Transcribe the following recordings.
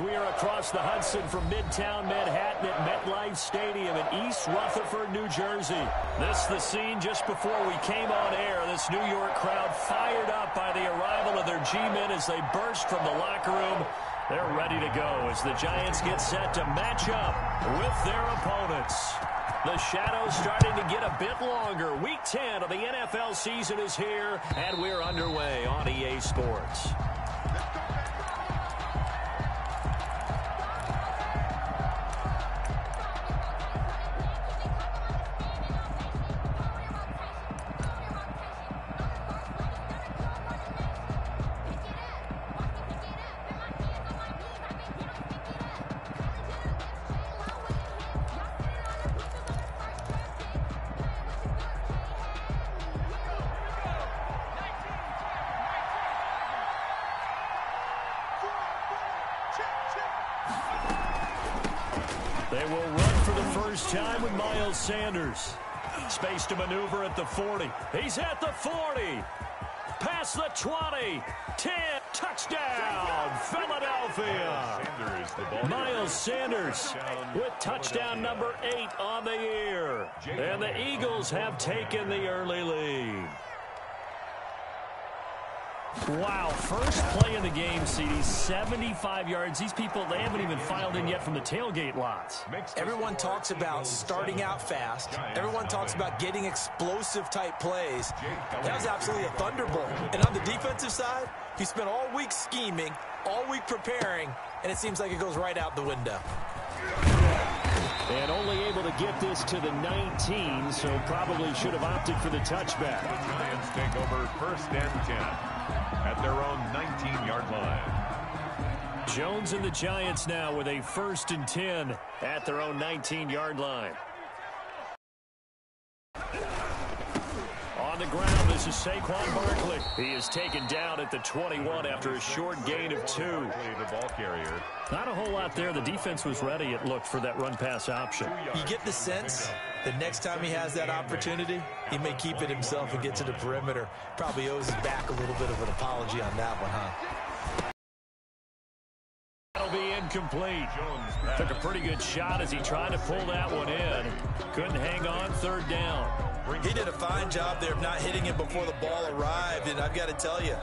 We are across the Hudson from Midtown Manhattan at MetLife Stadium in East Rutherford, New Jersey. This is the scene just before we came on air. This New York crowd fired up by the arrival of their G-men as they burst from the locker room. They're ready to go as the Giants get set to match up with their opponents. The shadow's starting to get a bit longer. Week 10 of the NFL season is here, and we're underway on EA Sports. They will run for the first time with Miles Sanders. Space to maneuver at the 40. He's at the 40. Past the 20. 10. Touchdown, Philadelphia. Miles Sanders with touchdown number 8 on the year. And the Eagles have taken the early lead. Wow, first play in the game, CD, 75 yards. These people, they haven't even filed in yet from the tailgate lots. Everyone talks about starting out fast. Everyone talks about getting explosive-type plays. That was absolutely a thunderbolt. And on the defensive side, he spent all week scheming, all week preparing, and it seems like it goes right out the window. And only able to get this to the 19, so probably should have opted for the touchback. The Giants take over 1st and 10 at their own 19-yard line. Jones and the Giants now with a 1st and 10 at their own 19-yard line. On the ground, this is Saquon Barkley. He is taken down at the 21 after a short gain of 2. The ball carrier. Not a whole lot there. The defense was ready, it looked, for that run-pass option. You get the sense that next time he has that opportunity, he may keep it himself and get to the perimeter. Probably owes his back a little bit of an apology on that one, huh? That'll be incomplete. Took a pretty good shot as he tried to pull that one in. Couldn't hang on, 3rd down. He did a fine job there of not hitting him before the ball arrived, and I've got to tell you,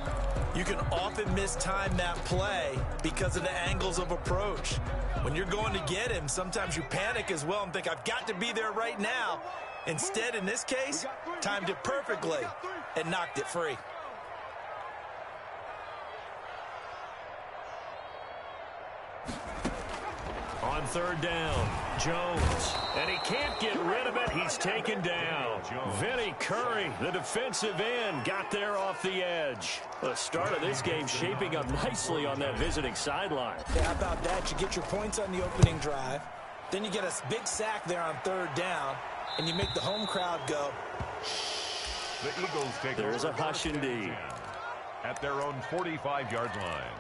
you can often mistime that play because of the angles of approach. When you're going to get him, sometimes you panic as well and think, I've got to be there right now. Instead, in this case, timed it perfectly and knocked it free. On 3rd down, Jones. And he can't get rid of it. He's taken down. Vinny Curry, the defensive end, got there off the edge. The start of this game shaping up nicely on that visiting sideline. Yeah, how about that? You get your points on the opening drive. Then you get a big sack there on 3rd down. And you make the home crowd go. The Eagles take There's a hush indeed. At their own 45-yard line.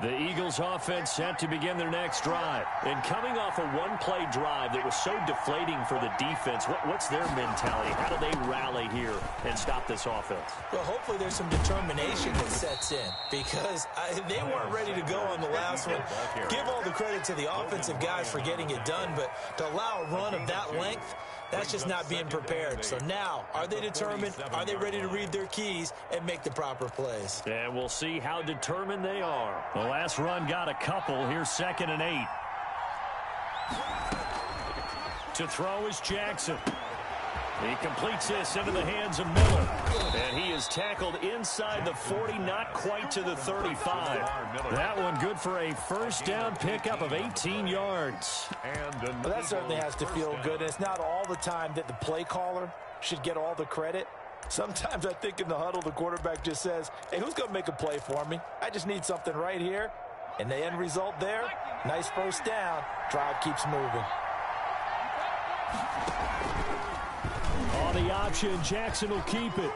The Eagles offense set to begin their next drive. And coming off a one-play drive that was so deflating for the defense, what's their mentality? How do they rally here and stop this offense? Well, hopefully there's some determination that sets in because they weren't ready to go on the last one. Give all the credit to the offensive guys for getting it done, but to allow a run of that length, that's just not being prepared. So now, are they determined? Are they ready to read their keys and make the proper plays? And we'll see how determined they are. The last run got a couple. Here's 2nd and 8. To throw is Jackson. He completes this into the hands of Miller. And he is tackled inside the 40, not quite to the 35. That one good for a 1st down pickup of 18 yards. Well, that certainly has to feel good. And it's not all the time that the play caller should get all the credit. Sometimes I think in the huddle, the quarterback just says, hey, who's going to make a play for me? I just need something right here. And the end result there, nice 1st down. Drive keeps moving. On the option, Jackson will keep it.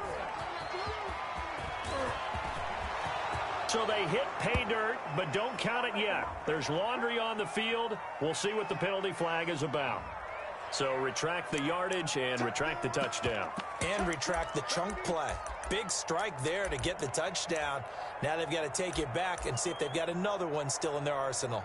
So they hit pay dirt, but don't count it yet. There's laundry on the field. We'll see what the penalty flag is about. So retract the yardage and retract the touchdown. And retract the chunk play. Big strike there to get the touchdown. Now they've got to take it back and see if they've got another one still in their arsenal.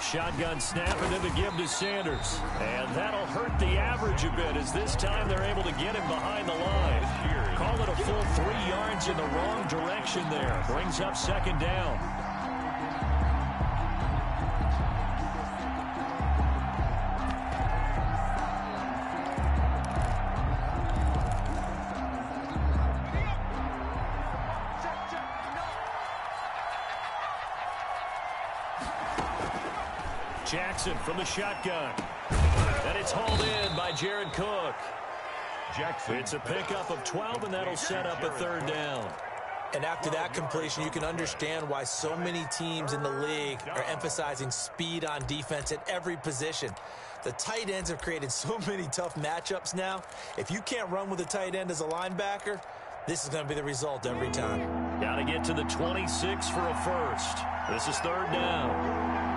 Shotgun snap into the give to Sanders. And that'll hurt the average a bit as this time they're able to get him behind the line. Call it a full 3 yards in the wrong direction there. Brings up second down. Jackson from the shotgun. And it's hauled in by Jared Cook. Jackson. It's a pickup of 12, and that'll set up a third down. And after that completion, you can understand why so many teams in the league are emphasizing speed on defense at every position. The tight ends have created so many tough matchups now. If you can't run with a tight end as a linebacker, this is going to be the result every time. Got to get to the 26 for a first. This is third down.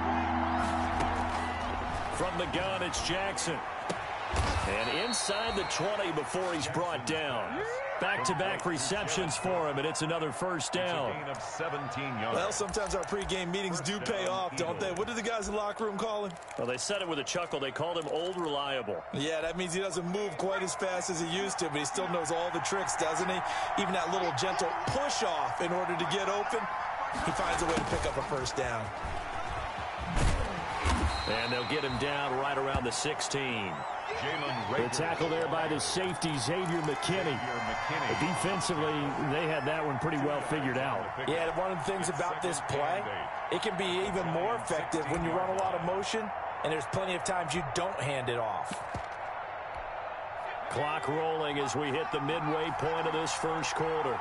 From the gun, it's Jackson. And inside the 20 before he's brought down. Back-to-back receptions for him, and it's another first down. It's a gain of 17 yards. Well, sometimes our pregame meetings do pay off, don't they? What did the guys in the locker room call him? Well, they said it with a chuckle. They called him Old Reliable. Yeah, that means he doesn't move quite as fast as he used to, but he still knows all the tricks, doesn't he? Even that little gentle push-off in order to get open, he finds a way to pick up a first down. And they'll get him down right around the 16. The tackle there by the safety, Xavier McKinney. Defensively, they had that one pretty well figured out. Yeah, one of the things about this play, it can be even more effective when you run a lot of motion, and there's plenty of times you don't hand it off. Clock rolling as we hit the midway point of this first quarter.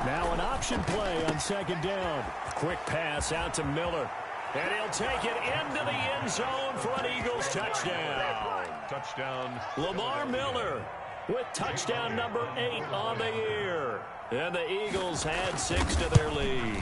Now an option play on second down. Quick pass out to Miller. And he'll take it into the end zone for an Eagles touchdown. Touchdown. Lamar Miller with touchdown number 8 on the year. And the Eagles add 6 to their lead.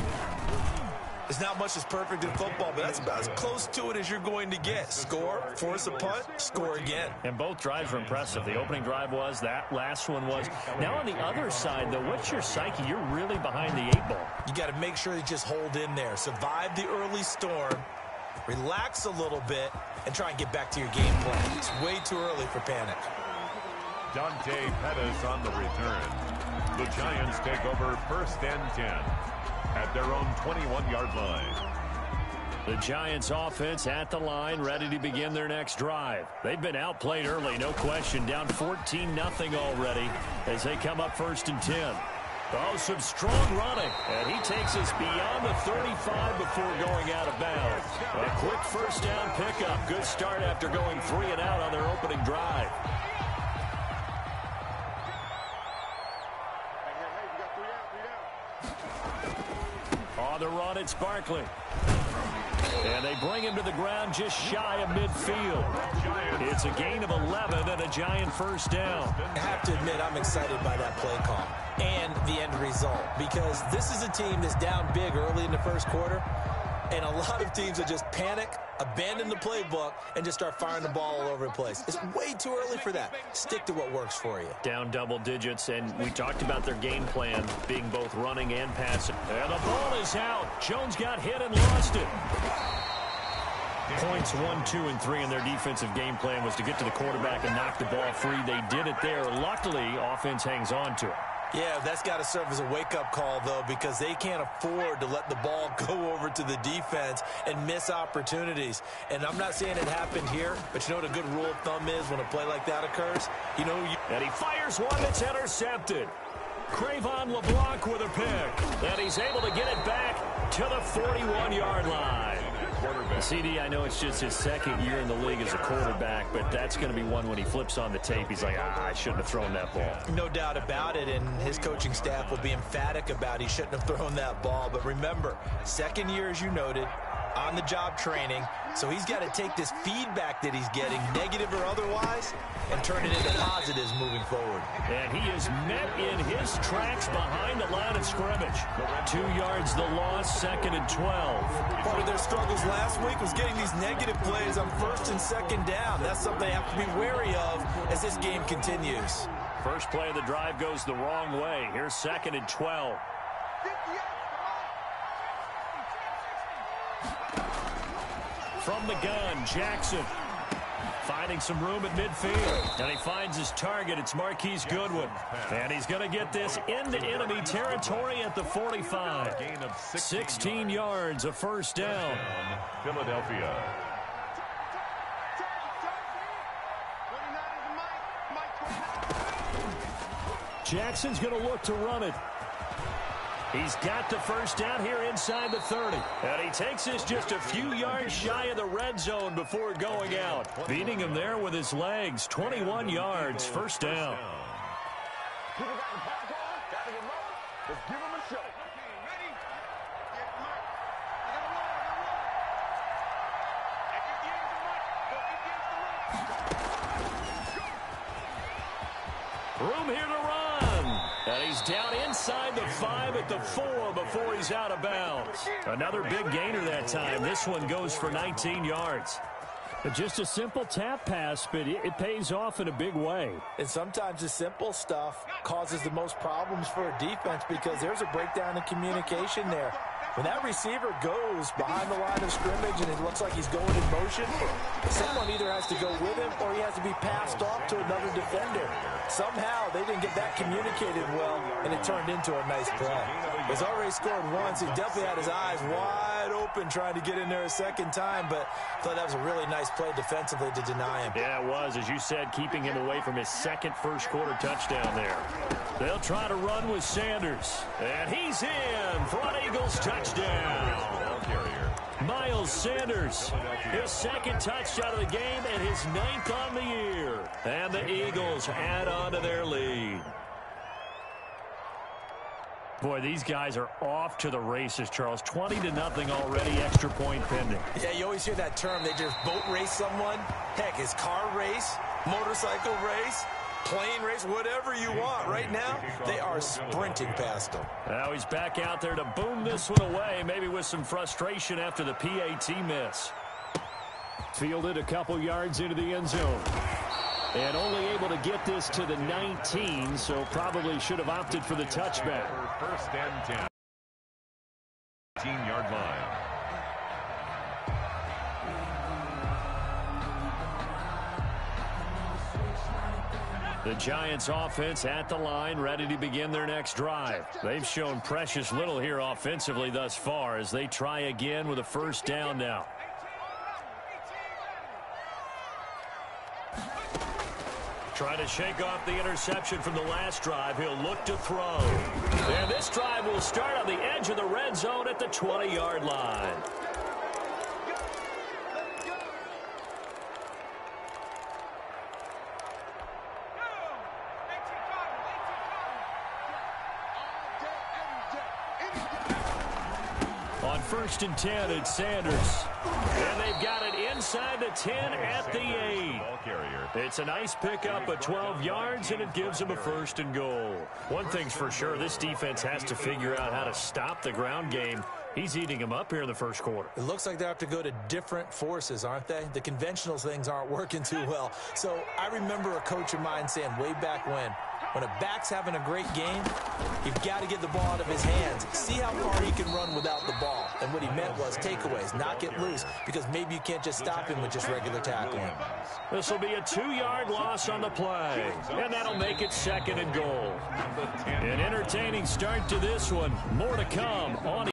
There's not much that's perfect in football, but that's about as close to it as you're going to get. Score, force a punt, score again. And both drives were impressive. The opening drive was, that last one was. Now on the other side, though, what's your psyche? You're really behind the 8 ball. You got to make sure you just hold in there. Survive the early storm, relax a little bit, and try and get back to your game plan. It's way too early for panic. Dante Pettis on the return. The Giants take over first and 10. At their own 21-yard line. The Giants offense at the line, ready to begin their next drive. They've been outplayed early, no question. Down 14-0 already as they come up first and 10. Oh, some strong running. And he takes us beyond the 35 before going out of bounds. A quick first down pickup. Good start after going 3 and out on their opening drive. On the run, it's Barkley. And they bring him to the ground just shy of midfield. It's a gain of 11 and a Giant first down. I have to admit, I'm excited by that play call and the end result, because this is a team that's down big early in the first quarter, and a lot of teams that just panic, abandon the playbook, and just start firing the ball all over the place. It's way too early for that. Stick to what works for you. Down double digits, and we talked about their game plan being both running and passing. And the ball is out. Jones got hit and lost it. Points 1, 2, and 3 in their defensive game plan was to get to the quarterback and knock the ball free. They did it there. Luckily, offense hangs on to it. Yeah, that's got to serve as a wake-up call, though, because they can't afford to let the ball go over to the defense and miss opportunities. And I'm not saying it happened here, but you know what a good rule of thumb is when a play like that occurs? And he fires one that's intercepted. Cravon LeBlanc with a pick. And he's able to get it back to the 41-yard line. CD, I know it's just his second year in the league as a quarterback, but that's going to be one when he flips on the tape. He's like, I shouldn't have thrown that ball. No doubt about it, and his coaching staff will be emphatic about he shouldn't have thrown that ball. But remember, second year, as you noted, on-the-job training, so he's got to take this feedback that he's getting, negative or otherwise, and turn it into positives moving forward. And he is met in his tracks behind the line of scrimmage. 2 yards the loss, 2nd and 12. Part of their struggles last week was getting these negative plays on 1st and 2nd down. That's something they have to be wary of as this game continues. First play of the drive goes the wrong way. Here's 2nd and 12. From the gun, Jackson finding some room at midfield. And he finds his target. It's Marquise Goodwin. And he's going to get this into enemy territory at the 45. 16 yards, a first down. Philadelphia. Jackson's going to look to run it. He's got the first down here inside the 30. And he takes this just a few yards shy of the red zone before going out. Beating him there with his legs. 21 yards, first down. Room here to run. And he's down inside the 5 at the 4 before he's out of bounds. Another big gainer that time. This one goes for 19 yards. But just a simple tap pass, but it pays off in a big way. And sometimes the simple stuff causes the most problems for a defense because there's a breakdown in communication there. When that receiver goes behind the line of scrimmage and it looks like he's going in motion, someone either has to go with him or he has to be passed off to another defender. Somehow they didn't get that communicated well, and it turned into a nice play. He's already scored once. He definitely had his eyes wide open trying to get in there a second time, but I thought that was a really nice play defensively to deny him. Yeah, it was, as you said, keeping him away from his second first-quarter touchdown there. They'll try to run with Sanders. And he's in for an Eagles touchdown. Miles Sanders, his second touchdown of the game and his 9th on the year. And the Eagles add on to their lead. Boy, these guys are off to the races, Charles. 20-0 already, extra point pending. Yeah, you always hear that term. They just boat race someone. Heck, it's car race, motorcycle race, plane race, whatever you want. Right now, they are sprinting past them. Now he's back out there to boom this one away, maybe with some frustration after the PAT miss. Fielded a couple yards into the end zone. And only able to get this to the 19, so probably should have opted for the touchback. First and 10. 18-yard line. The Giants offense at the line, ready to begin their next drive. They've shown precious little here offensively thus far as they try again with a first down now. Trying to shake off the interception from the last drive. He'll look to throw. And this drive will start on the edge of the red zone at the 20-yard line. On 1st and 10, it's Sanders. And they've got it inside the 10 at the 8. It's a nice pickup of 12 yards, and it gives them a 1st and goal. One thing's for sure, this defense has to figure out how to stop the ground game. He's eating them up here in the first quarter. It looks like they have to go to different forces, aren't they? The conventional things aren't working too well. So I remember a coach of mine saying way back when a back's having a great game, you've got to get the ball out of his hands. See how far he can run without the ball. And what he meant was takeaways, not get loose, because maybe you can't just stop him with just regular tackling. This will be a 2-yard loss on the play, and that'll make it 2nd and goal. An entertaining start to this one. More to come on